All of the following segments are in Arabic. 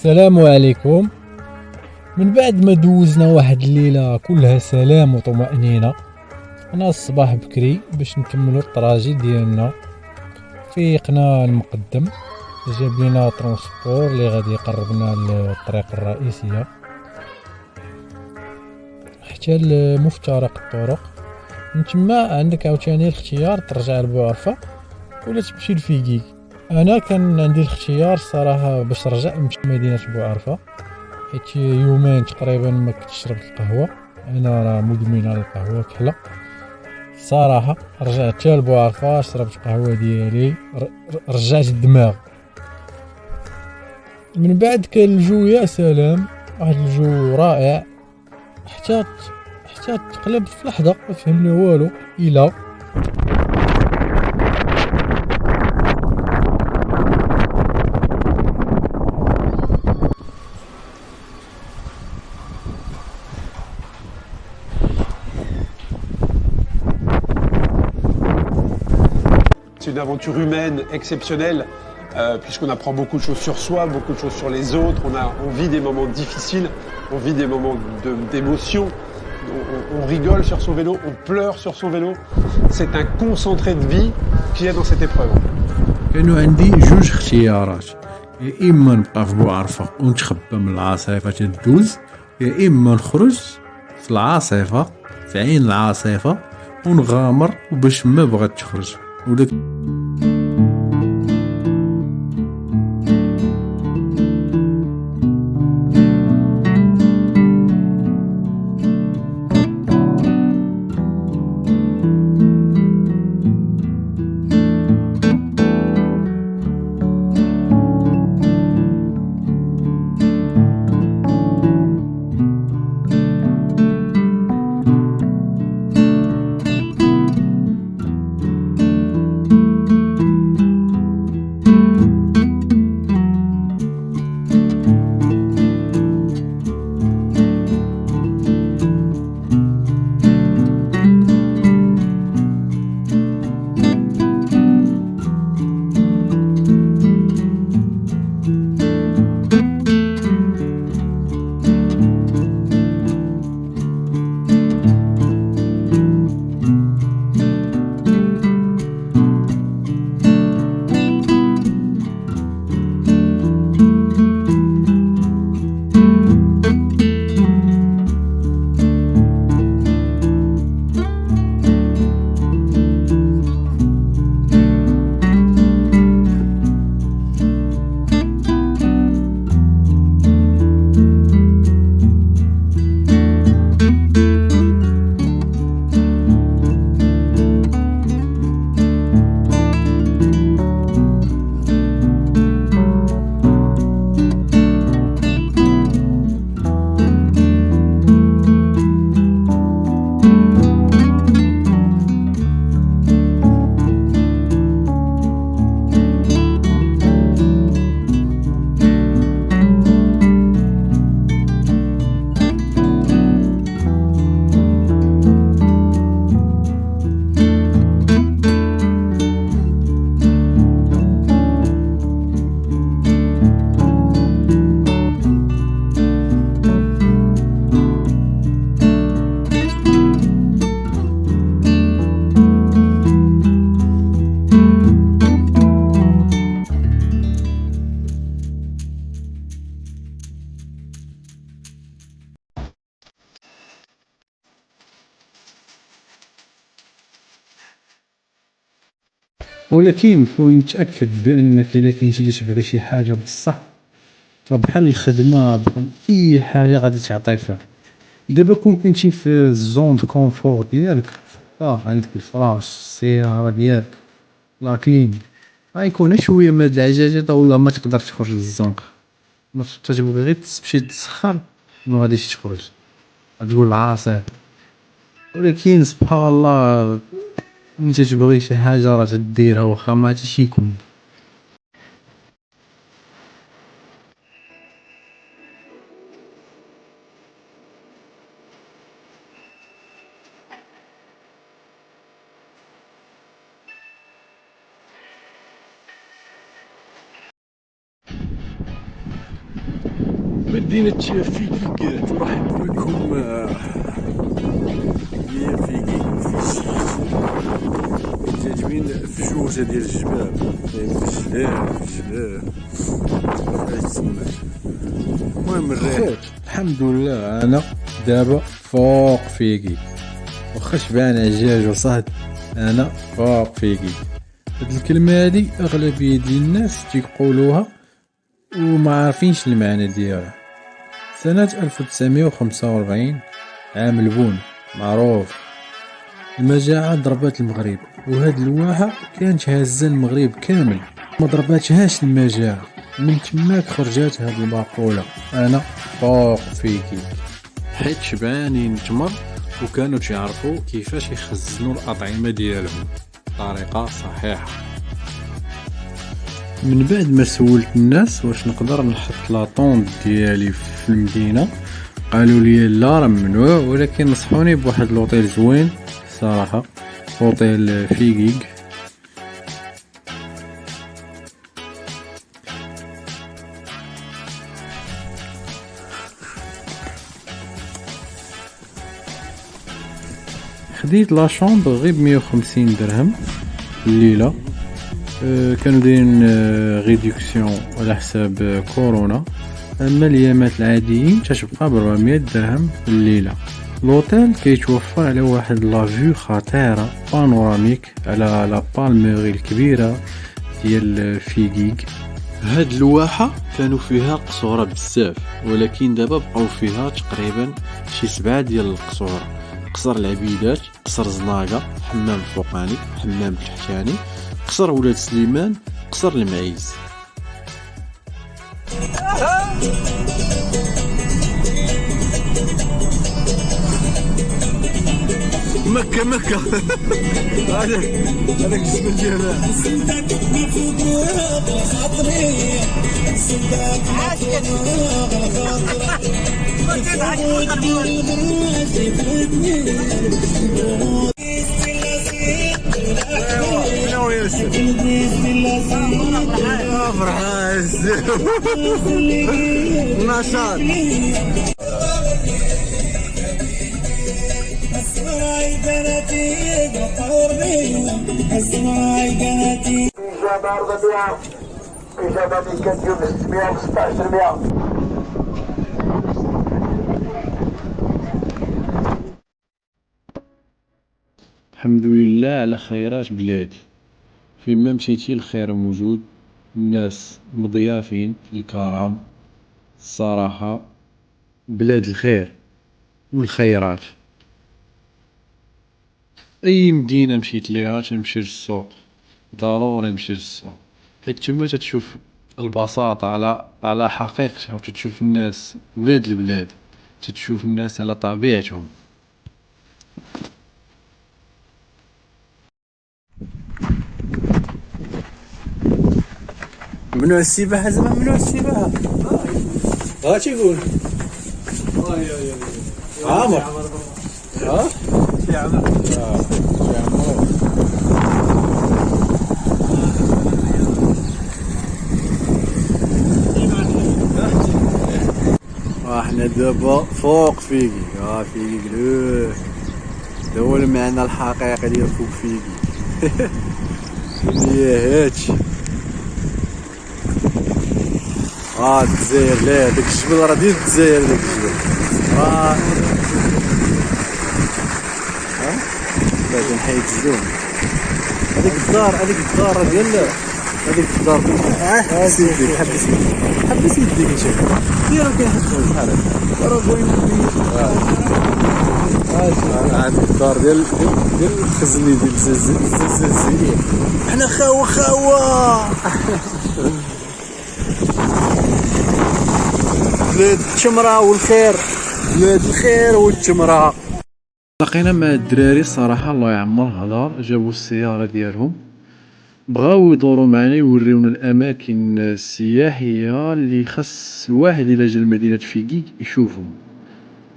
السلام عليكم. من بعد ما دوزنا واحد الليلة كلها سلام وطمأنينة، أنا الصباح بكري باش نكملو الطراجي ديالنا. فيقنا المقدم جاب لينا ترونسبور اللي غادي يقربنا للطريق الرئيسية حتى لمفترق الطرق. من تما عندك عاوتاني الاختيار ترجع لبوعرفة ولا تمشي لفيكيك. انا كان عندي الاختيار الصراحة باش نرجع نمشي لمدينة بوعرفة، حيت يومين تقريبا ما كنت شربت القهوة. انا راه مدمن على القهوة كحلة صراحة. رجعت حتى لبوعرفة شربت القهوة ديالي، رجعت الدماغ. من بعد كان الجو يا سلام، واحد الجو رائع، حتى تقلب في لحظة ما فهمنا والو. الى C'est une aventure humaine exceptionnelle, puisqu'on apprend beaucoup de choses sur soi, beaucoup de choses sur les autres. On vit des moments difficiles, on vit des moments d'émotion. On rigole sur son vélo, on pleure sur son vélo. C'est un concentré de vie qu'il y a dans cette épreuve. كانوا عندي جوج اختيارات، يا اما نبقى في بوعرفة ونتخبى من العاصفة تدوز، يا اما نخرج في العاصفة في عين العاصفة ونغامر وباش ما بغات تخرج. وداك ولكن كون متأكد بأنك إلا كنتي تبغي شي حاجة بصح فبحال الخدمة بحال أي حاجة غادي تعطيك فيها. دابا كون كنتي في الزون دو كونفور ديالك، عندك الفراش السيارة ديالك، لكن غيكون شوية من هاد العجاجة ولا ما تقدرش تخرج للزنقة، ما تتبغي غير تمشي تسخن ما غاديش تخرج، غتقول عاصي. ولكن سبحان الله انت تبغي شي حاجة راه تديرها واخا ما حتى شي يكون. مدينة فيكيك ترحب بكم. هي فيكيك كاتبين فجوجة ديال الجبال، جلال المهم الريح. الحمد لله انا دابا فوق فيكيك، واخا شبعان عجاج وصهد انا فوق فيكيك. هاد الكلمة هادي اغلبية ديال الناس تيقولوها وما عارفينش المعنى ديالها. سنة 1945 عام البون معروف، المجاعة ضربات المغرب، وهاد الواحة كانت هازة المغرب كامل، ما ضرباتهاش المجاعة. من تماك خرجات هاد المقولة انا فوق فيكي، حيت شبعانين تمر وكانوا تعرفوا كيفاش يخزنوا الأطعمة ديالهم بطريقة صحيحة. من بعد ما سولت الناس واش نقدر نحط لاطوند ديالي في المدينة، قالوا لي لا راه ممنوع، ولكن نصحوني بواحد لوطيل زوين صراحة، اوتيل فيكيك. خديت لا شومبر غير ب150 درهم الليلة. كانوا دايرين ريدكسيون على حساب كورونا، اما الايامات العاديين تتبقى ب400 درهم الليله. لوطيل كيتوفر على واحد لا فيو خطيره بانوراميك على لا بالميري الكبيره ديال فيكيك. هاد الواحه كانوا فيها قصوره بزاف، ولكن دابا بقاو فيها تقريبا شي 7 ديال القصور: قصر العبيدات، قصر زناقه، حمام الفوقاني، حمام التحتاني، قصر ولاد سليمان، قصر المعيز. مكة هذاك الجبل ديالها. فرحان نشاط. اسمعي بناتي بقور بيهم، اسمعي بناتي. في جبل ربيع، في جبل كتجيب 616 100. الحمد لله على خيرات بلادي، فيما مشيتي الخير موجود، الناس مضيافين الكرام، الصراحة بلاد الخير والخيرات. اي مدينة مشيت ليها تنمشي للسوق، ضروري نمشي للسوق، حيت تما تتشوف البساطة على حقيقتها، وتتشوف الناس ولاد البلاد، تتشوف الناس على طبيعتهم. ممنوع السباحة، زعما ممنوع السباحة. هاتي يقول عامر. ها شي عامر. احنا دابا فوق فيكي. فيكي لوح، هذا هو المعنى الحقيقي ديال فوق فيكي. هي هادشي. الجزائر، لا داك الجبل راه ديال الجزائر، داك الجبل لا تنحيد الزوم. هذيك الدار راه ديال هذيك الدار. حبس يديك، حبس يديك نشوف فين راه كيحطوا بحال هكا، راه بغينا هذيك الدار ديال الخزني ديال الزلزال. حنا خاوة بلاد التمرة والخير، بلاد الخير والتمرة. لقينا مع الدراري الصراحة الله يعمر الهضار، جابوا السيارة ديالهم، بغاو يدوروا معنا يوريونا الأماكن السياحية اللي خاص الواحد إلا جا لمدينة فيكيك يشوفهم.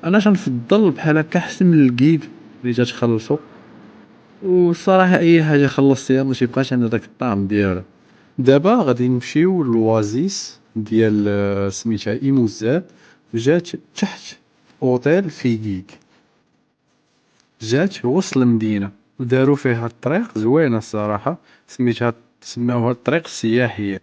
أنا تنفضل بحال هكا حسن من الكيد اللي تتخلصو، والصراحة أي حاجة خلصتيها متيبقاش عندها داك الطعم ديالها. دابا غادي نمشيو للوازيس ديال سميتها ايموزات، جات تحت اوتيل فيكيك، جات وسط المدينة ودارو فيها الطريق زوينة الصراحة، سماوها الطريق السياحية.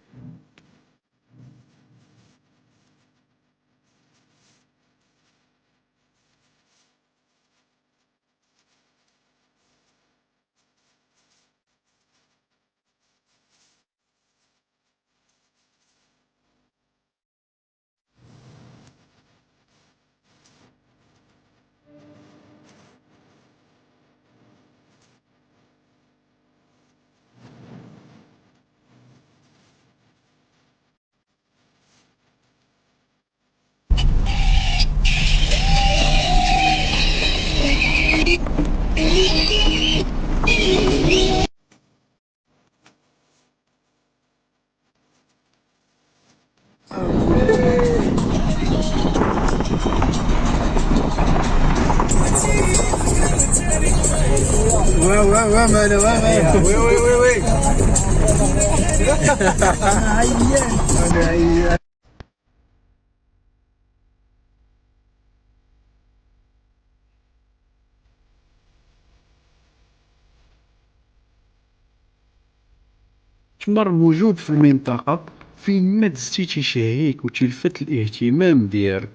تمر موجود في المنطقة فين ما دزتي تيشهيك وتلفت الاهتمام ديالك.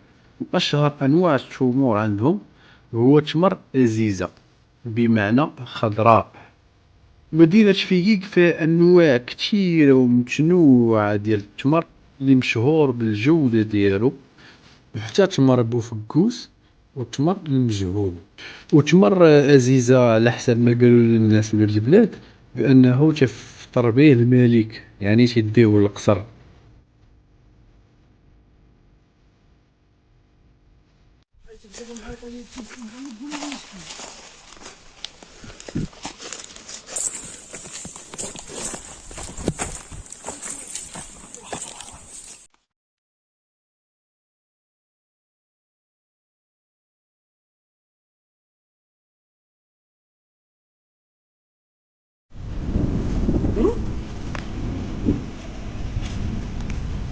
أشهر أنواع التمور عندهم هو تمر أزيزة بمعنى خضراء. مدينة فيكيك فيها أنواع كتيرة ومتنوعة ديال التمر اللي مشهور بالجودة ديالو، حتى تمر بوفكوس وتمر المجهول. وتمر أزيزة على حسب ما قالوا الناس ديال البلاد بأنه تفطر به الملك، يعني تيديوه للقصر.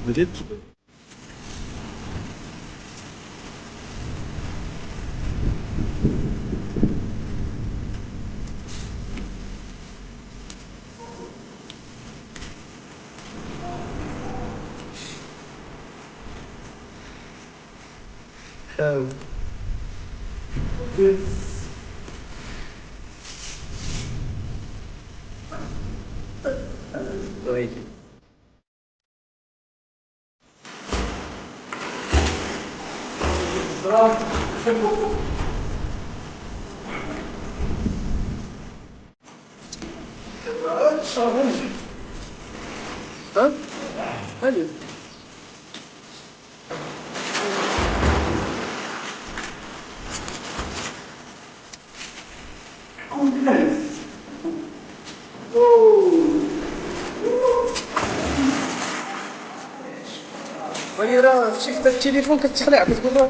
بديت راه شفت التليفون كتخلع كتقول له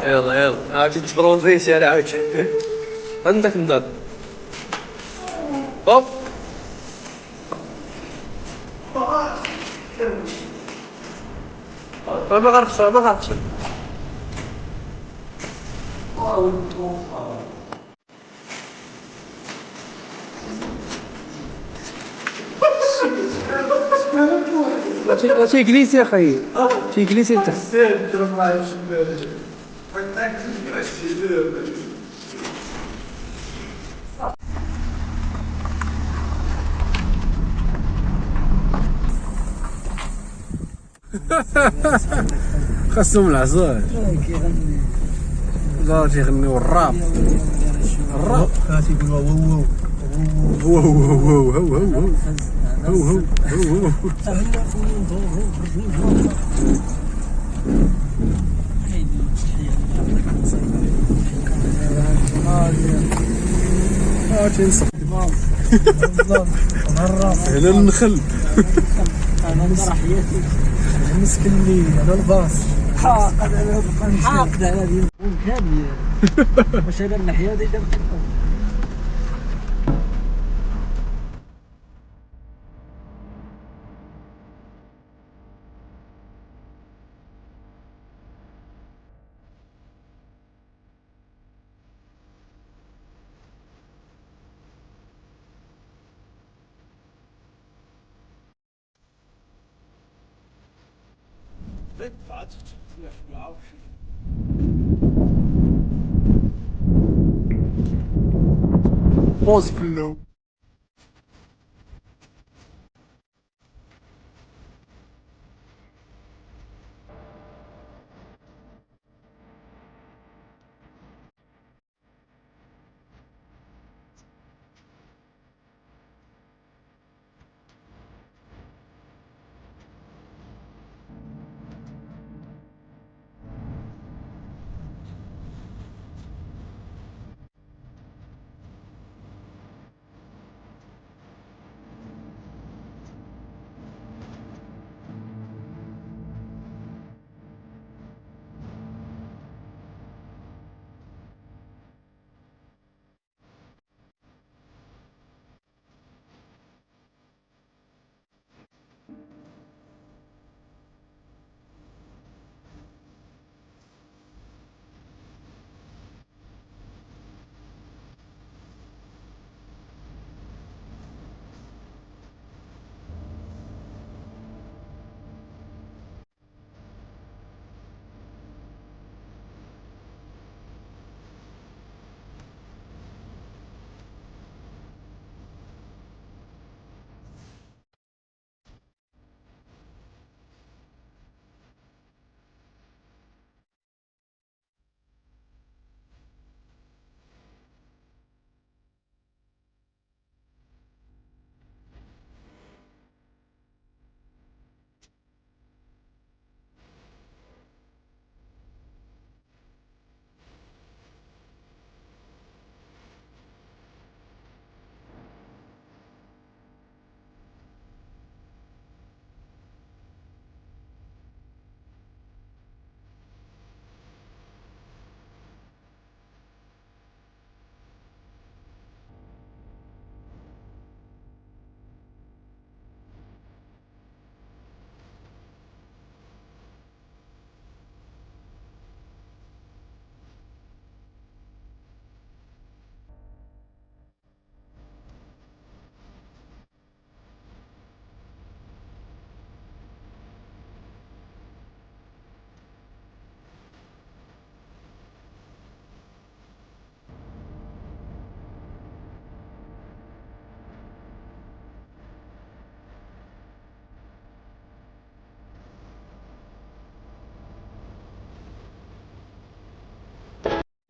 يلا عاودي تبرونزيتي انا عاوتاني عندك النار هوب ما غرقش لا تيجليس يا خي تيجليس انت خاصهم العصاج لا تيغنيو الراب تيقول واو هو تنصب هنا النخل انا نرى حياتي مسكن لي على الباص حاقد على حاقد على هذه الأمور كاملة. واش هذا الناحية هذه دابا بوز في اللون.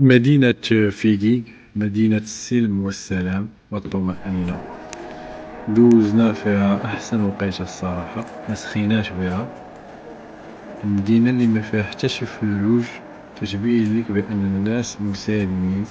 مدينة فيجي مدينة السلم والسلام والطمأنينة. دوزنا فيها أحسن وقيتة الصراحة، ما سخيناش بها. المدينة اللي ما فيها حتى شي فلوج، تتبين لك بأن الناس مسالمين.